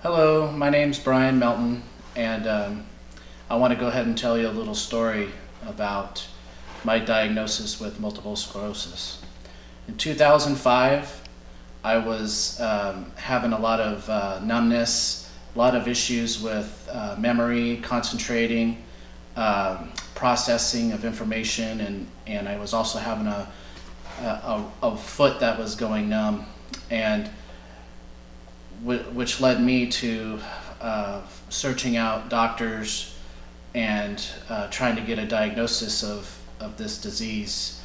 Hello, my name's Brian Melton, and I want to go ahead and tell you a little story about my diagnosis with multiple sclerosis. In 2005, I was having a lot of numbness, a lot of issues with memory, concentrating, processing of information, and I was also having a foot that was going numb, and which led me to searching out doctors and trying to get a diagnosis of this disease,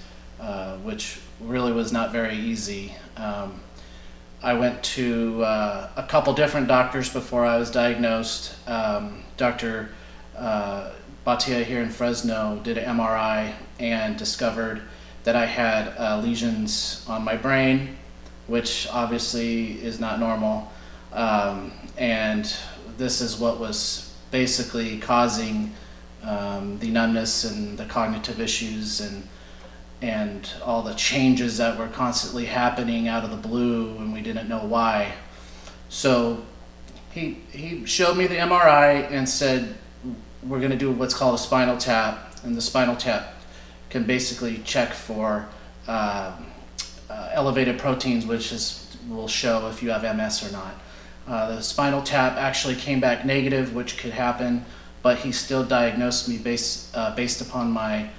which really was not very easy. I went to a couple different doctors before I was diagnosed. Dr. Batia here in Fresno did an MRI and discovered that I had lesions on my brain, which obviously is not normal. And this is what was basically causing the numbness and the cognitive issues and all the changes that were constantly happening out of the blue, and we didn't know why. So he showed me the MRI and said, we're going to do what's called a spinal tap, and the spinal tap can basically check for elevated proteins, which will show if you have MS or not. The spinal tap actually came back negative, which could happen, but he still diagnosed me based upon my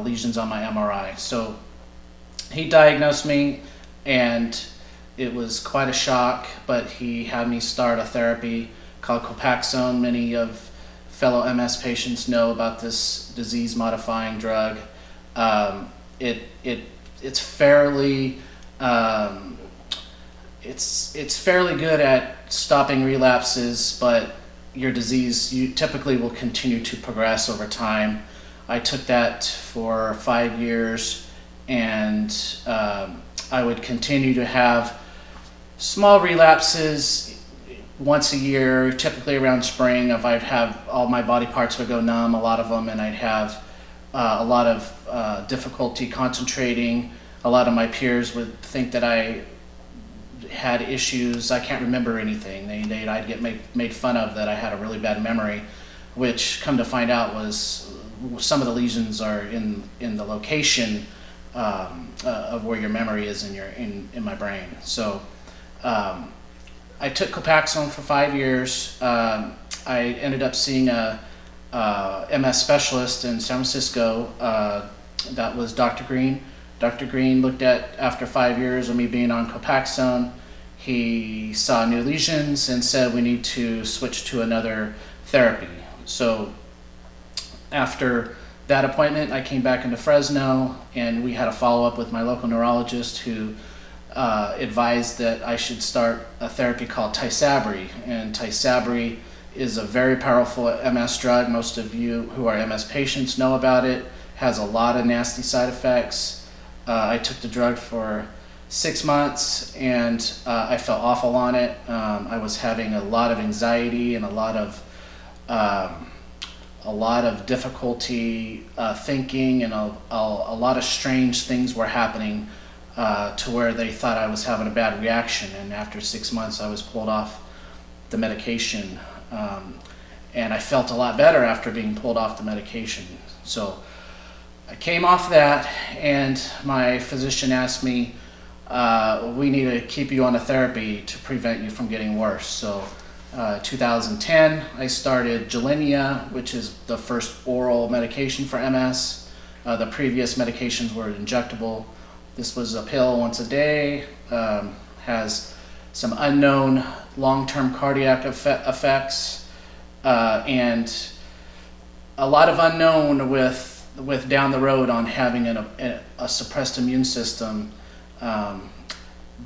lesions on my MRI. So he diagnosed me, and it was quite a shock, but he had me start a therapy called Copaxone. Many of fellow MS patients know about this disease-modifying drug. It's fairly it's fairly good at stopping relapses, but your disease typically will continue to progress over time. I took that for 5 years, and I would continue to have small relapses once a year, typically around spring. If I'd have all my body parts would go numb, a lot of them, and I'd have a lot of difficulty concentrating. A lot of my peers would think that I had issues. I can't remember anything. I'd get made fun of that I had a really bad memory, which come to find out was some of the lesions are in the location of where your memory is in my brain. So I took Copaxone for 5 years. I ended up seeing a MS specialist in San Francisco. That was Dr. Green. Dr. Green looked at, after 5 years of me being on Copaxone, he saw new lesions and said we need to switch to another therapy. So after that appointment, I came back into Fresno, and we had a follow-up with my local neurologist, who advised that I should start a therapy called Tysabri. And Tysabri is a very powerful MS drug. Most of you who are MS patients know about it. Has a lot of nasty side effects. I took the drug for 6 months, and I felt awful on it. I was having a lot of anxiety and a lot of difficulty thinking, and a lot of strange things were happening to where they thought I was having a bad reaction. And after 6 months, I was pulled off the medication, and I felt a lot better after being pulled off the medication. So I came off that, and my physician asked me, we need to keep you on a therapy to prevent you from getting worse. So 2010, I started Gilenya, which is the first oral medication for MS. The previous medications were injectable. This was a pill once a day, has some unknown long-term cardiac effects, and a lot of unknown with down the road on having a suppressed immune system,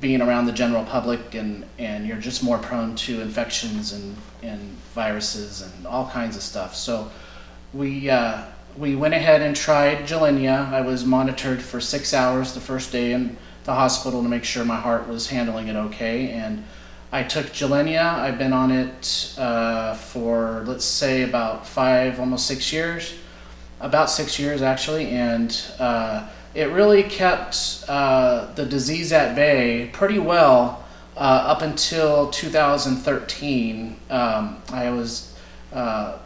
being around the general public, and you're just more prone to infections and viruses and all kinds of stuff. So we went ahead and tried Gilenya. I was monitored for 6 hours the first day in the hospital to make sure my heart was handling it okay, and I took Gilenya. I've been on it for, let's say, about 5, almost 6 years. About 6 years actually, and it really kept the disease at bay pretty well Up until 2013, I was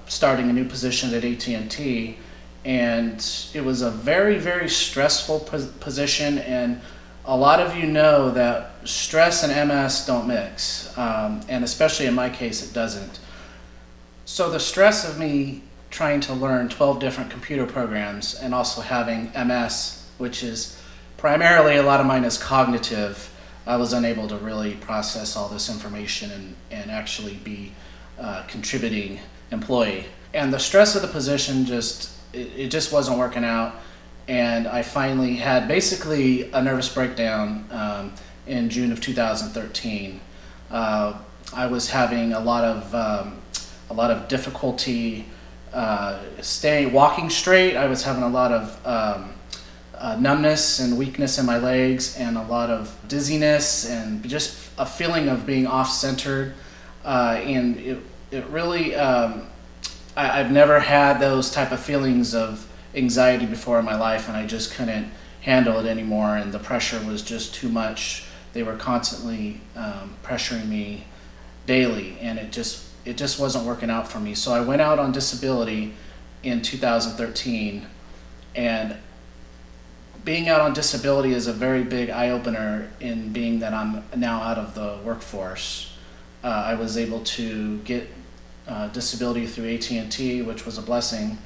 starting a new position at AT&T, and it was a very, very stressful position, and a lot of you know that stress and MS don't mix, and especially in my case it doesn't. So the stress of me trying to learn 12 different computer programs and also having MS, which is primarily, a lot of mine is cognitive, I was unable to really process all this information and actually be a contributing employee. And the stress of the position it just wasn't working out. And I finally had basically a nervous breakdown in June of 2013. I was having a lot of difficulty walking straight. I was having a lot of numbness and weakness in my legs, and a lot of dizziness, and just a feeling of being off-centered. And it really, I've never had those type of feelings of anxiety before in my life, and I just couldn't handle it anymore, and the pressure was just too much. They were constantly pressuring me daily, and it just wasn't working out for me. So I went out on disability in 2013, and being out on disability is a very big eye-opener in being that I'm now out of the workforce. I was able to get disability through AT&T, which was a blessing,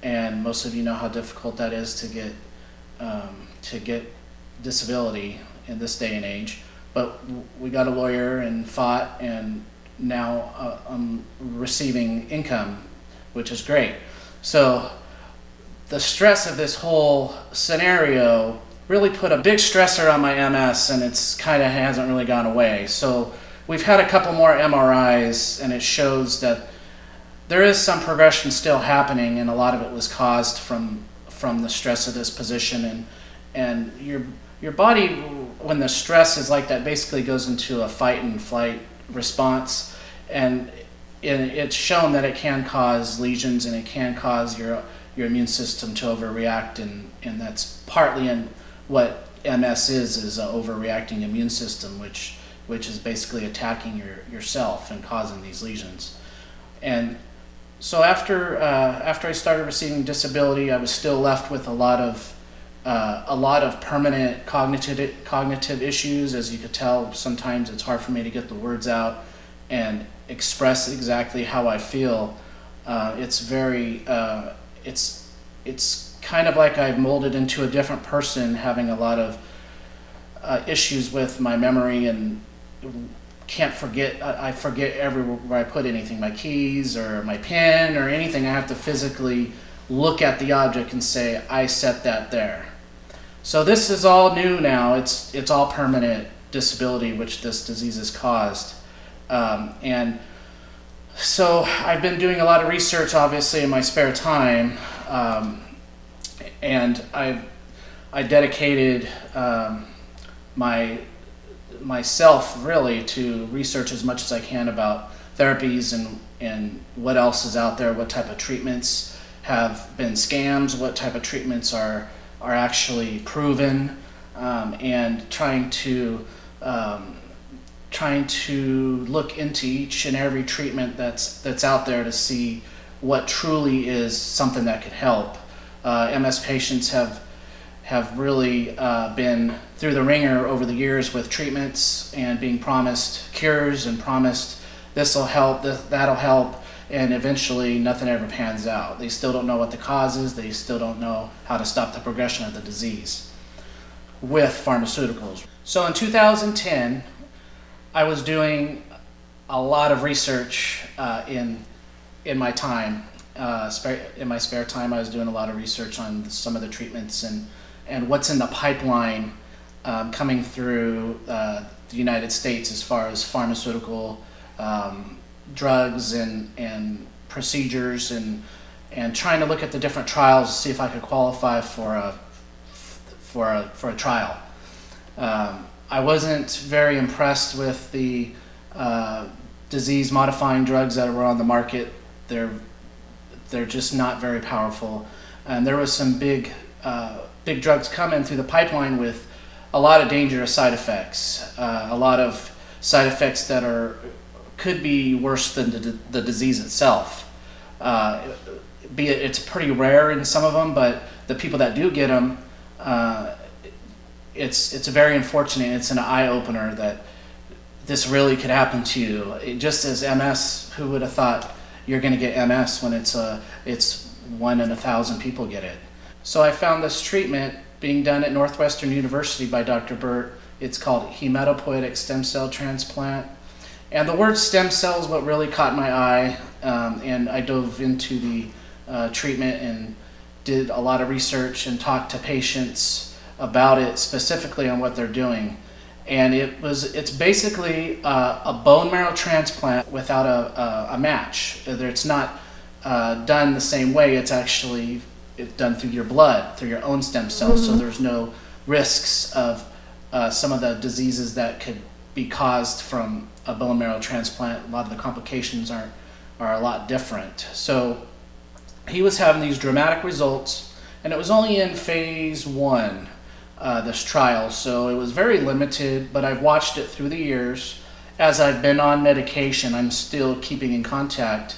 and most of you know how difficult that is to get disability in this day and age. But we got a lawyer and fought, and now I'm receiving income, which is great. So the stress of this whole scenario really put a big stressor on my MS, and it's kind of hasn't really gone away. So we've had a couple more MRIs, and it shows that there is some progression still happening, and a lot of it was caused from the stress of this position. And your body, when the stress is like that, basically goes into a fight and flight response, and it's shown that it can cause lesions, and it can cause your immune system to overreact, and that's partly in what MS is an overreacting immune system, which is basically attacking yourself and causing these lesions. And so after I started receiving disability, I was still left with a lot of permanent cognitive issues. As you could tell, sometimes it's hard for me to get the words out and express exactly how I feel. It's kind of like I've molded into a different person, having a lot of issues with my memory, and can't forget. I forget everywhere I put anything, my keys or my pen or anything. I have to physically look at the object and say, I set that there. So this is all new now. It's all permanent disability, which this disease has caused. And so I've been doing a lot of research, obviously, in my spare time, and I dedicated myself really to research as much as I can about therapies and what else is out there, what type of treatments have been scams, what type of treatments are actually proven, and trying to look into each and every treatment that's out there to see what truly is something that could help. MS patients have really been through the ringer over the years with treatments and being promised cures and promised this'll help, that'll help, and eventually nothing ever pans out. They still don't know what the cause is. They still don't know how to stop the progression of the disease with pharmaceuticals. So in 2010, I was doing a lot of research in my time. In my spare time, I was doing a lot of research on some of the treatments and what's in the pipeline coming through the United States as far as pharmaceutical drugs and procedures, and trying to look at the different trials to see if I could qualify for a trial. I wasn't very impressed with the disease-modifying drugs that were on the market. They're just not very powerful, and there was some big drugs coming through the pipeline with a lot of dangerous side effects, a lot of side effects that could be worse than the disease itself. Be it it's pretty rare in some of them, but the people that do get them, it's very unfortunate. It's an eye opener that this really could happen to you. Just as MS, who would have thought you're going to get MS when it's 1 in 1,000 people get it. So I found this treatment being done at Northwestern University by Dr. Burt. It's called hematopoietic stem cell transplant. And the word stem cell is what really caught my eye, and I dove into the treatment and did a lot of research and talked to patients about it, specifically on what they're doing. And it's basically a bone marrow transplant without a match. It's not done the same way. It's done through your blood, through your own stem cells. So there's no risks of some of the diseases that could be caused from a bone marrow transplant. A lot of the complications are a lot different. So he was having these dramatic results, and it was only in phase 1, this trial, so it was very limited, but I've watched it through the years. As I've been on medication, I'm still keeping in contact,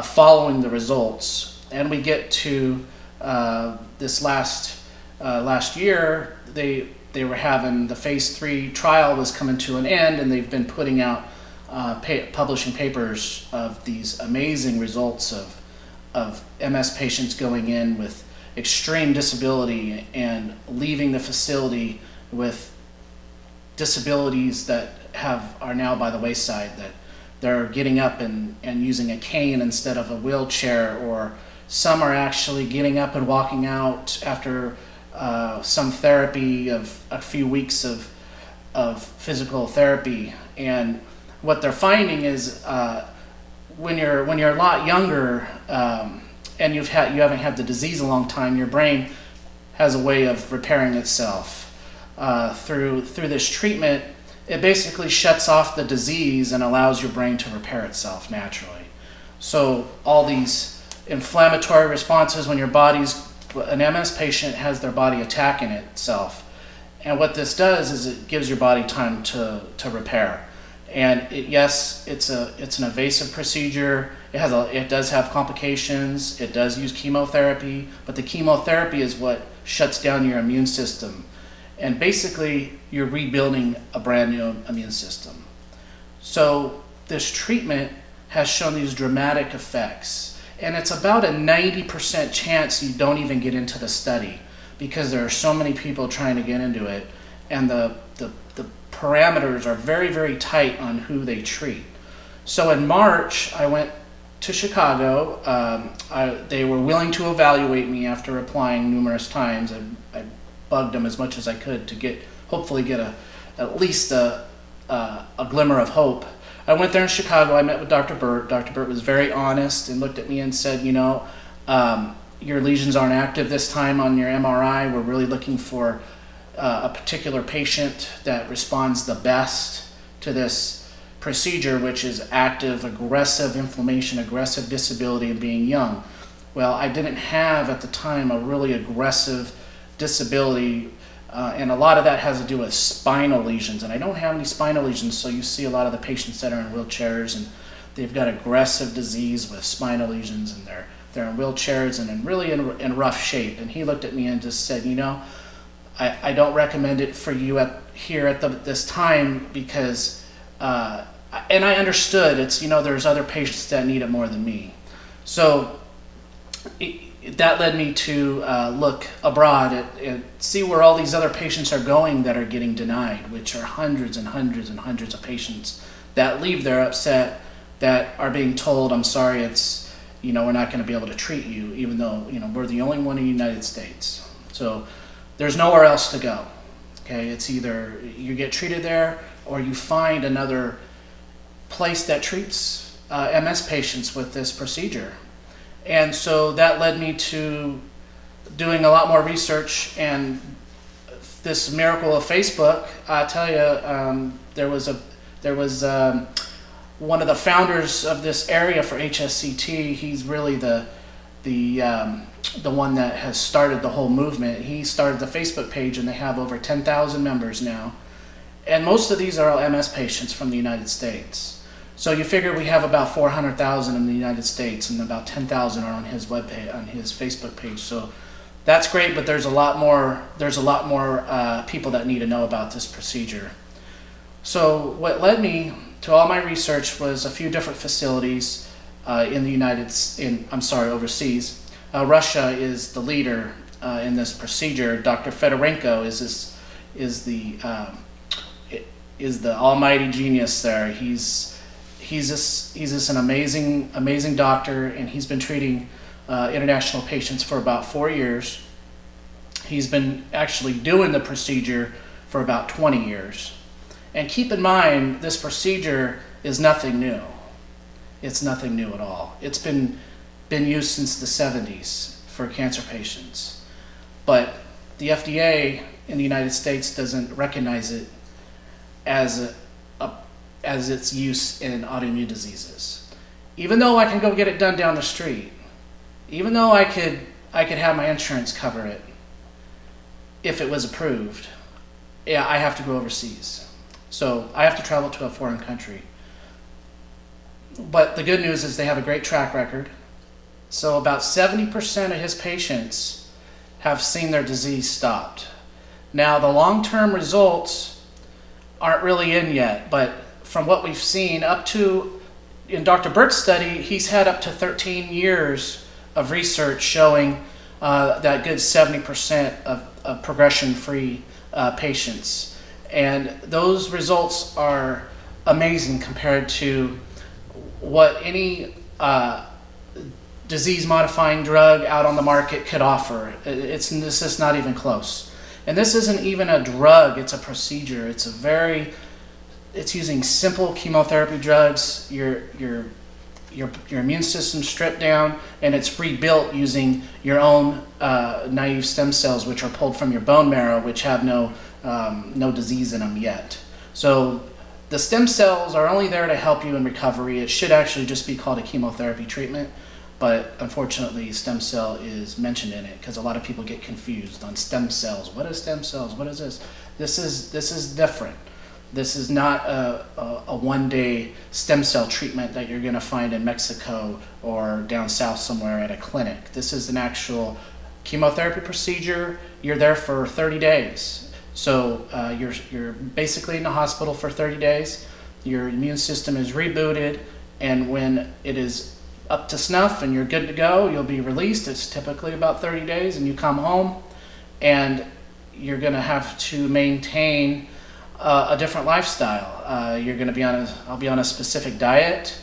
following the results. And we get to this last year, they were having the phase 3 trial was coming to an end, and they've been putting out publishing papers of these amazing results of MS patients going in with extreme disability and leaving the facility with disabilities that are now by the wayside, that they're getting up and using a cane instead of a wheelchair, or some are actually getting up and walking out after some therapy of a few weeks of physical therapy. And what they're finding is when you're a lot younger, and you haven't had the disease a long time, your brain has a way of repairing itself. Through this treatment, it basically shuts off the disease and allows your brain to repair itself naturally. So all these inflammatory responses when an MS patient has their body attacking itself. And what this does is it gives your body time to repair. And yes, it's an invasive procedure. It does have complications. It does use chemotherapy, but the chemotherapy is what shuts down your immune system. And basically, you're rebuilding a brand new immune system. So this treatment has shown these dramatic effects. And it's about a 90% chance you don't even get into the study, because there are so many people trying to get into it, and the parameters are very, very tight on who they treat. So in March, I went to Chicago. They were willing to evaluate me after applying numerous times. I bugged them as much as I could to hopefully get at least a glimmer of hope. I went there in Chicago. I met with Dr. Burt. Dr. Burt was very honest and looked at me and said, your lesions aren't active this time on your MRI. We're really looking for a particular patient that responds the best to this procedure, which is active, aggressive inflammation, aggressive disability, and being young. Well, I didn't have at the time a really aggressive disability, and a lot of that has to do with spinal lesions, and I don't have any spinal lesions, so you see a lot of the patients that are in wheelchairs, and they've got aggressive disease with spinal lesions, and they're in wheelchairs and really in rough shape. And he looked at me and just said, I don't recommend it for you here at this time, because, and I understood there's other patients that need it more than me. So that led me to look abroad and see where all these other patients are going that are getting denied, which are hundreds and hundreds and hundreds of patients that leave there upset, that are being told, I'm sorry, we're not going to be able to treat you, even though, we're the only one in the United States. So there's nowhere else to go. Okay, it's either you get treated there or you find another place that treats MS patients with this procedure. And so that led me to doing a lot more research, and this miracle of Facebook. I tell you, there was one of the founders of this area for HSCT. He's really the one that has started the whole movement. He started the Facebook page, and they have over 10,000 members now. And most of these are all MS patients from the United States. So you figure we have about 400,000 in the United States, and about 10,000 are on his webpage, on his Facebook page. So that's great, but there's a lot more. There's a lot more people that need to know about this procedure. So what led me to all my research was a few different facilities overseas. Russia is the leader in this procedure. Dr. Fedorenko is the almighty genius there. He's just an amazing doctor, and he's been treating international patients for about 4 years. He's been actually doing the procedure for about 20 years. And keep in mind, this procedure is nothing new. It's nothing new at all. It's been used since the 70s for cancer patients. But the FDA in the United States doesn't recognize it as its use in autoimmune diseases. Even though I can go get it done down the street, even though I could have my insurance cover it if it was approved, I have to go overseas. So I have to travel to a foreign country. But the good news is they have a great track record. So about 70% of his patients have seen their disease stopped. Now the long-term results aren't really in yet, but from what we've seen in Dr. Burt's study, he's had up to 13 years of research showing that good 70% of progression-free patients. And those results are amazing compared to what any disease-modifying drug out on the market could offer. This is not even close. And this isn't even a drug, it's a procedure. It's using simple chemotherapy drugs, your immune system stripped down, and it's rebuilt using your own naive stem cells, which are pulled from your bone marrow, which have no disease in them yet. So the stem cells are only there to help you in recovery. It should actually just be called a chemotherapy treatment, but unfortunately stem cell is mentioned in it because a lot of people get confused on stem cells. What is stem cells? What is this? This is different. This is not a one-day stem cell treatment that you're going to find in Mexico or down south somewhere at a clinic. This is an actual chemotherapy procedure. You're there for 30 days. So you're basically in the hospital for 30 days. Your immune system is rebooted, and when it is up to snuff and you're good to go, you'll be released. It's typically about 30 days, and you come home, and you're going to have to maintain a different lifestyle. You're going to be I'll be on a specific diet,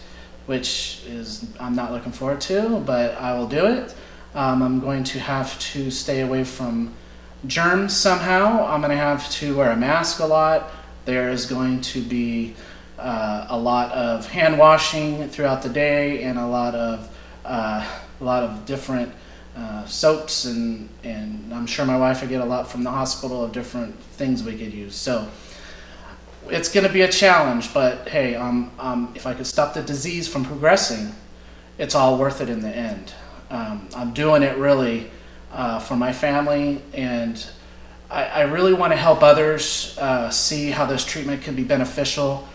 which I'm not looking forward to, but I will do it. I'm going to have to stay away from germs somehow. I'm going to have to wear a mask a lot. There is going to be a lot of hand washing throughout the day, and a lot of different soaps, and I'm sure my wife would get a lot from the hospital of different things we could use. So it's going to be a challenge, but hey, if I could stop the disease from progressing, it's all worth it in the end. I'm doing it really for my family, and I really want to help others see how this treatment can be beneficial,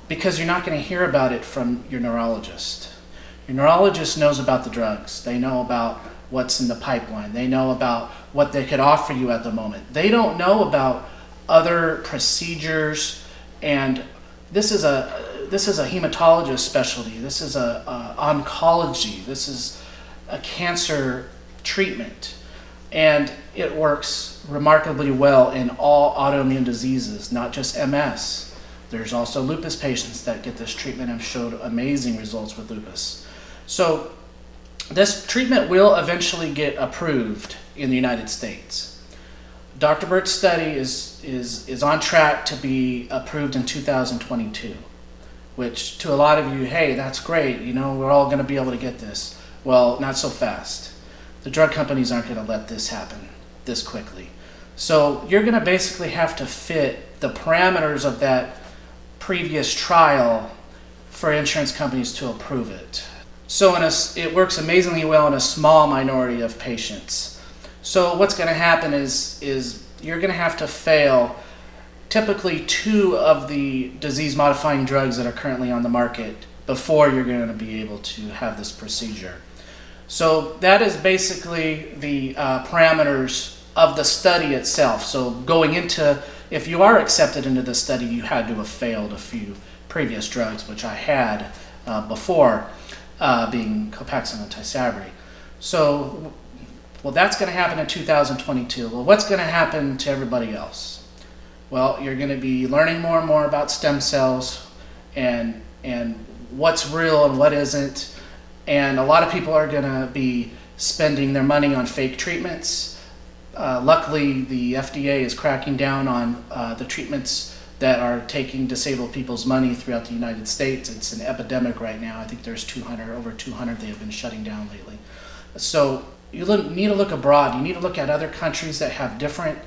because you're not going to hear about it from your neurologist. Your neurologist knows about the drugs. They know about what's in the pipeline. They know about what they could offer you at the moment. They don't know about other procedures, and this is a hematologist specialty. This is a oncology. This is a cancer treatment, and it works remarkably well in all autoimmune diseases, not just MS. There's also lupus patients that get this treatment and showed amazing results with lupus. So this treatment will eventually get approved in the United States. Dr. Burt's study is on track to be approved in 2022, which to a lot of you, hey, that's great, we're all going to be able to get this. Well, not so fast. The drug companies aren't going to let this happen this quickly. So you're going to basically have to fit the parameters of that previous trial for insurance companies to approve it. So it works amazingly well in a small minority of patients. So what's going to happen is you're going to have to fail typically 2 of the disease-modifying drugs that are currently on the market before you're going to be able to have this procedure. So that is basically the parameters of the study itself. So going into, if you are accepted into the study, you had to have failed a few previous drugs, which I had before, being Copaxone and Tysabri. So, well, that's going to happen in 2022. Well, what's going to happen to everybody else? Well, you're going to be learning more and more about stem cells and what's real and what isn't. And a lot of people are going to be spending their money on fake treatments. Luckily, the FDA is cracking down on the treatments that are taking disabled people's money throughout the United States. It's an epidemic right now. I think there's over 200 they have been shutting down lately. So you need to look abroad. You need to look at other countries that have different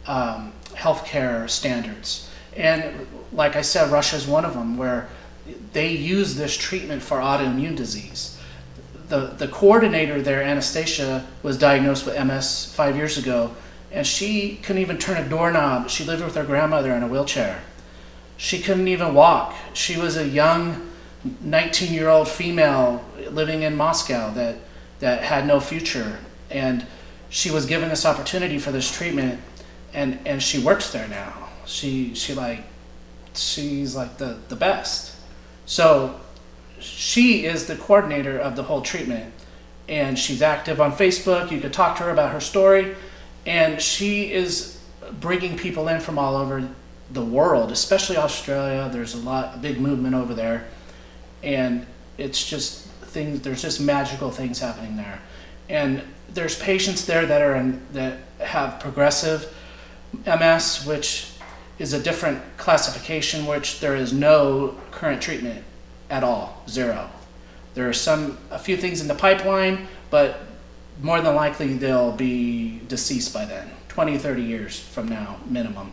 healthcare standards. And like I said, Russia's one of them, where they use this treatment for autoimmune disease. The coordinator there, Anastasia, was diagnosed with MS 5 years ago, and she couldn't even turn a doorknob. She lived with her grandmother in a wheelchair. She couldn't even walk. She was a young 19-year-old female living in Moscow that had no future, and she was given this opportunity for this treatment, and she works there now. She's like the best. So she is the coordinator of the whole treatment, and she's active on Facebook. You could talk to her about her story, and she is bringing people in from all over the world, especially Australia. There's a big movement over there, and it's just there's just magical things happening there. And there's patients there that have progressive MS, which is a different classification, which there is no current treatment at all, 0. There are a few things in the pipeline, but more than likely they'll be deceased by then, 20, 30 years from now, minimum.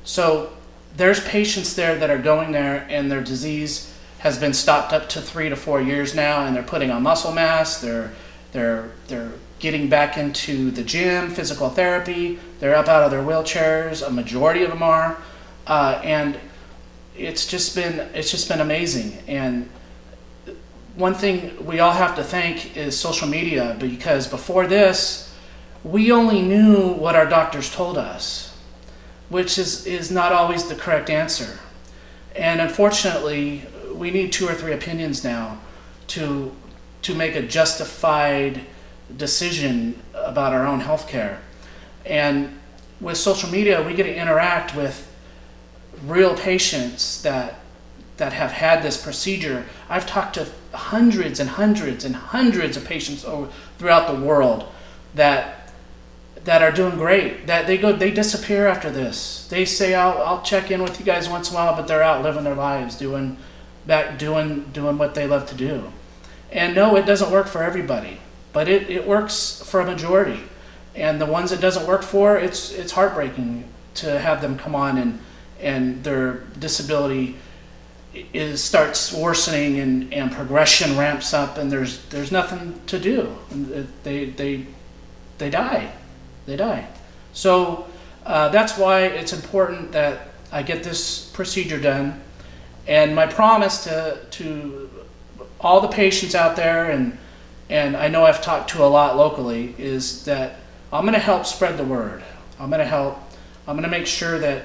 So there's patients there that are going there, and their disease has been stopped up to 3 to 4 years now, and they're putting on muscle mass, they're getting back into the gym, physical therapy, they're up out of their wheelchairs, a majority of them are, and it's just been amazing. And one thing we all have to thank is social media, because before this, we only knew what our doctors told us, which is not always the correct answer. And unfortunately, we need 2 or 3 opinions now to make a justified decision about our own health care. And with social media, we get to interact with real patients that have had this procedure. I've talked to hundreds and hundreds and hundreds of patients throughout the world that are doing great. That they disappear after this. They say, I'll check in with you guys once in a while, but they're out living their lives, doing what they love to do. And no, it doesn't work for everybody, but it works for a majority. And the ones it doesn't work for, it's heartbreaking to have them come on and their disability starts worsening and progression ramps up, and there's nothing to do. They die. So that's why it's important that I get this procedure done. And my promise to all the patients out there, and I know I've talked to a lot locally, is that I'm going to help spread the word. I'm going to make sure that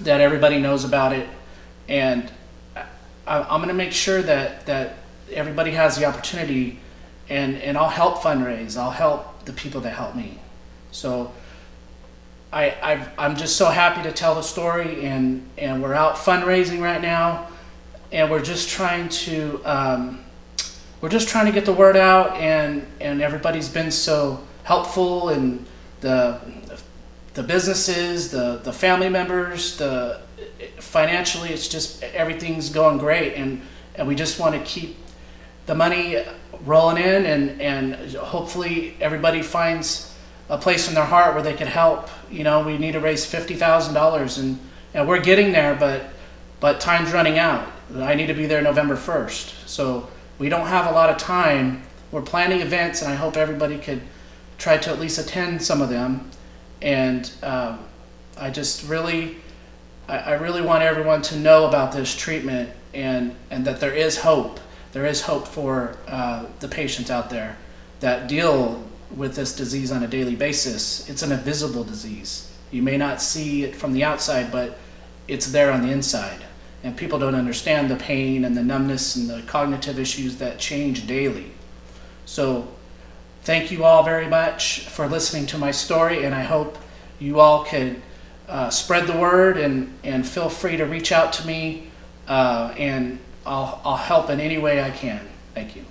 everybody knows about it, and I'm going to make sure that everybody has the opportunity, and I'll help fundraise. I'll help the people that help me. So I'm just so happy to tell the story, and we're out fundraising right now, and we're just trying to get the word out, and everybody's been so helpful, and the businesses, the family members, financially, it's just everything's going great, and we just want to keep the money rolling in, and hopefully everybody finds a place in their heart where they can help. We need to raise $50,000, and we're getting there, but time's running out. I need to be there November 1st, so we don't have a lot of time. We're planning events, and I hope everybody could try to at least attend some of them. And I just really I really want everyone to know about this treatment, and that there is hope. There is hope for the patients out there that deal with this disease on a daily basis. It's an invisible disease. You may not see it from the outside, but it's there on the inside. And people don't understand the pain and the numbness and the cognitive issues that change daily. So thank you all very much for listening to my story, and I hope you all could spread the word, and feel free to reach out to me, and I'll help in any way I can. Thank you.